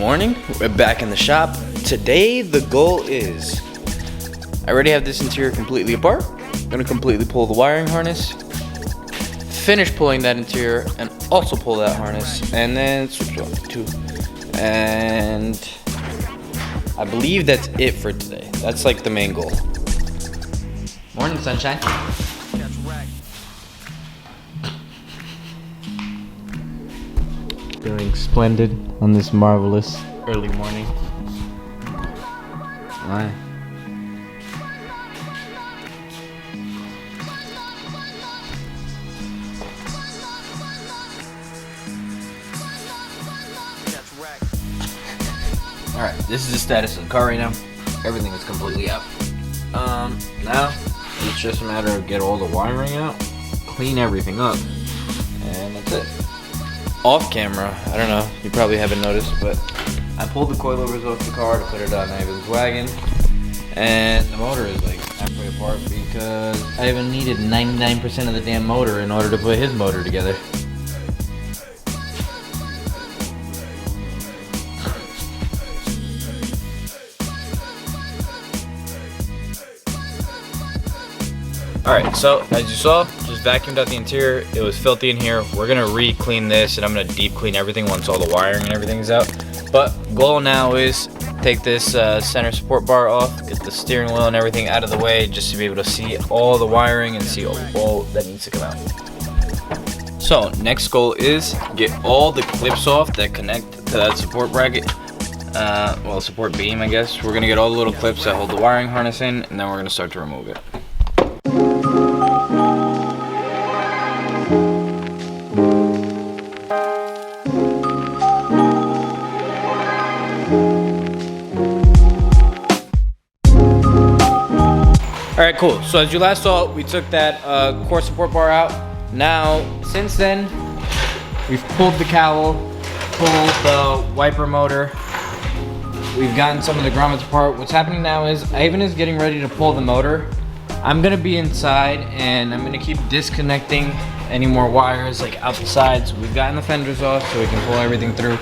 morning. We're back in the shop. Today the goal is, I already have this interior completely apart. I'm gonna completely pull the wiring harness, finish pulling that interior, and also pull that harness, and then switch on to. And I believe that's it for today. That's like the main goal. Morning, sunshine. Feeling splendid on this marvelous early morning. Why? Alright, this is the status of the car right now. Everything is completely out. Now it's just a matter of get all the wiring out, clean everything up, and that's it. Off camera, I don't know, you probably haven't noticed, but I pulled the coilovers off the car to put it on Ivan's wagon, and the motor is like halfway apart because Ivan needed 99% of the damn motor in order to put his motor together. Alright, so as you saw, just vacuumed out the interior. It was filthy in here. We're gonna re-clean this, and I'm gonna deep clean everything once all the wiring and everything is out. But goal now is take this center support bar off, get the steering wheel and everything out of the way, just to be able to see all the wiring and see all that needs to come out. So next goal is get all the clips off that connect to that support bracket. Well, support beam, I guess. We're gonna get all the little clips that hold the wiring harness in, and then we're gonna start to remove it. Alright, cool. So as you last saw, we took that core support bar out. Now, since then, we've pulled the cowl, pulled the wiper motor. We've gotten some of the grommets apart. What's happening now is Ivan is getting ready to pull the motor. I'm gonna be inside and I'm gonna keep disconnecting any more wires like out the sides. We've gotten the fenders off so we can pull everything through.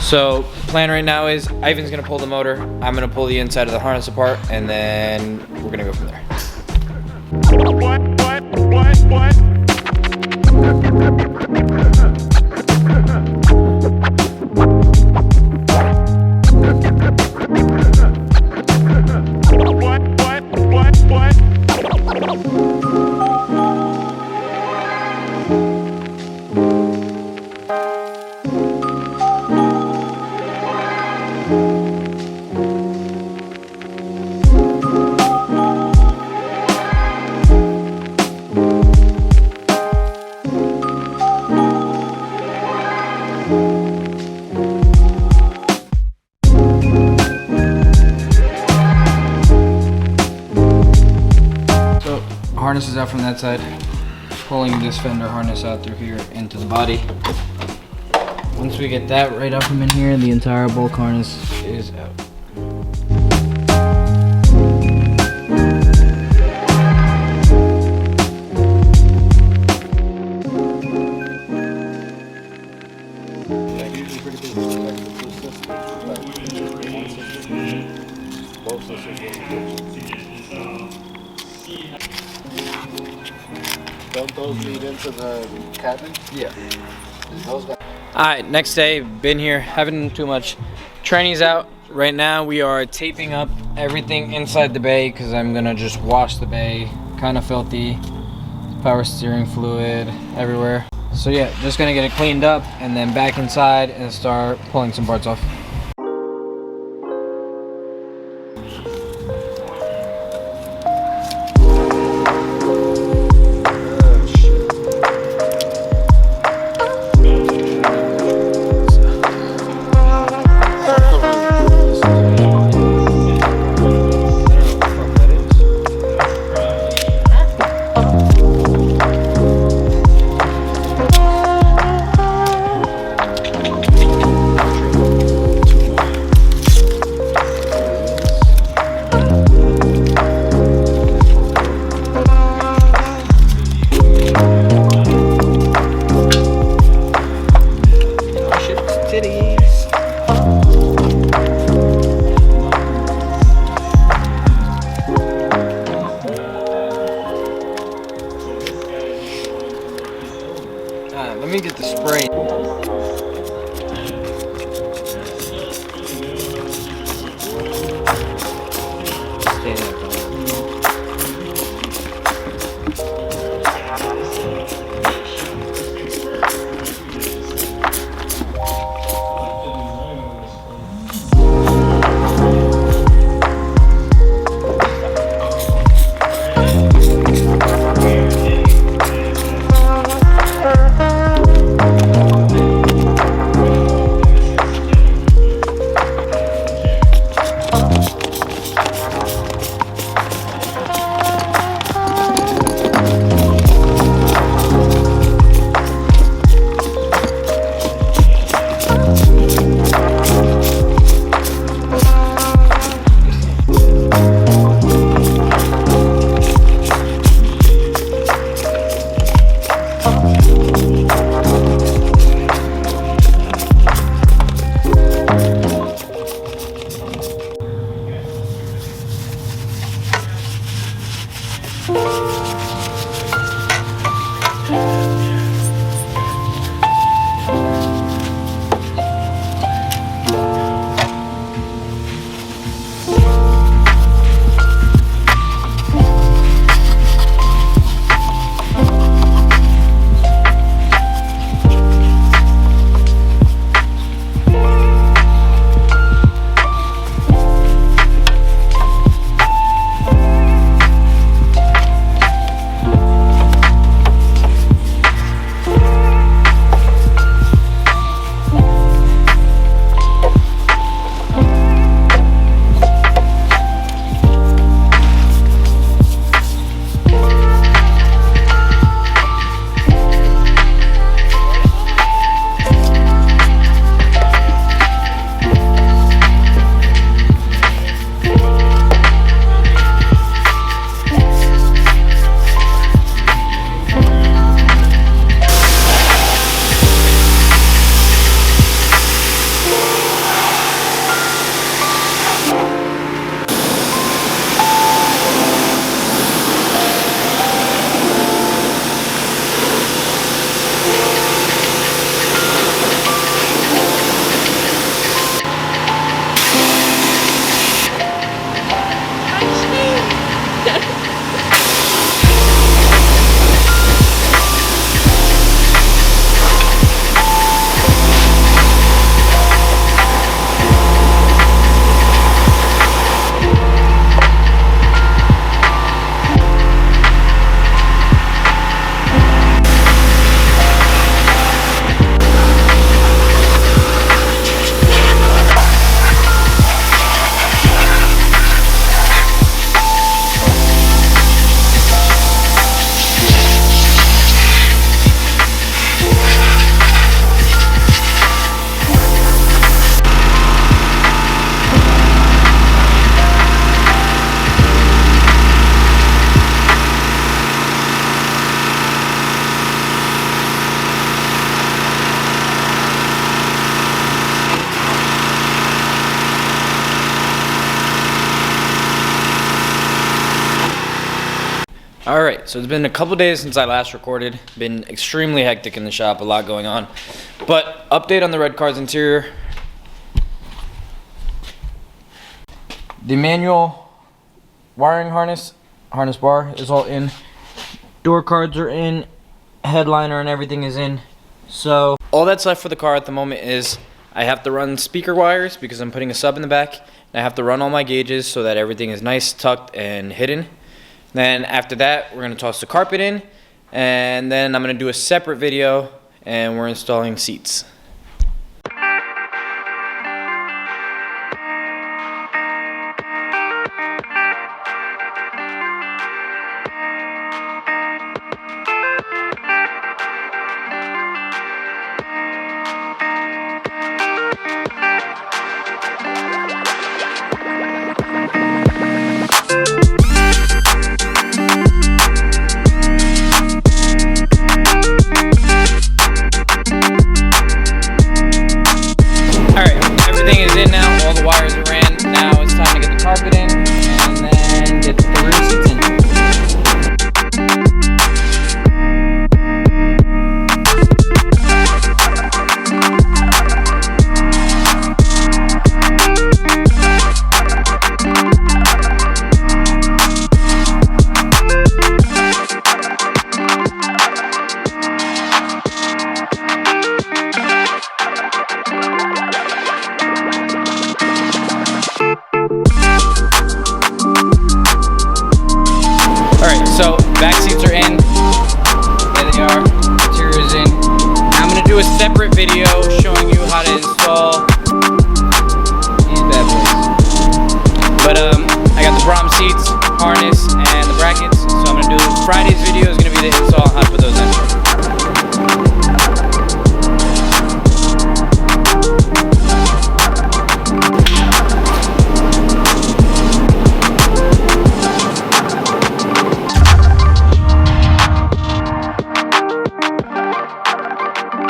So plan right now is Ivan's gonna pull the motor, I'm gonna pull the inside of the harness apart, and then we're gonna go from there. Harness is out from that side, pulling this fender harness out through here into the body. Once we get that right up from in here, the entire bulk harness is out. Don't those lead into the cabin? Yeah. Alright, next day, been here, haven't done too much. Tranny's out. Right now we are taping up everything inside the bay because I'm gonna just wash the bay. Kind of filthy. Power steering fluid everywhere. So yeah, just gonna get it cleaned up and then back inside and start pulling some parts off. All right, so it's been a couple days since I last recorded. Been extremely hectic in the shop, a lot going on. But update on the red car's interior. The manual wiring harness bar is all in. Door cards are in. Headliner and everything is in. So all that's left for the car at the moment is I have to run speaker wires because I'm putting a sub in the back. And I have to run all my gauges so that everything is nice, tucked, and hidden. Then after that, we're gonna toss the carpet in, and then I'm gonna do a separate video, and we're installing seats.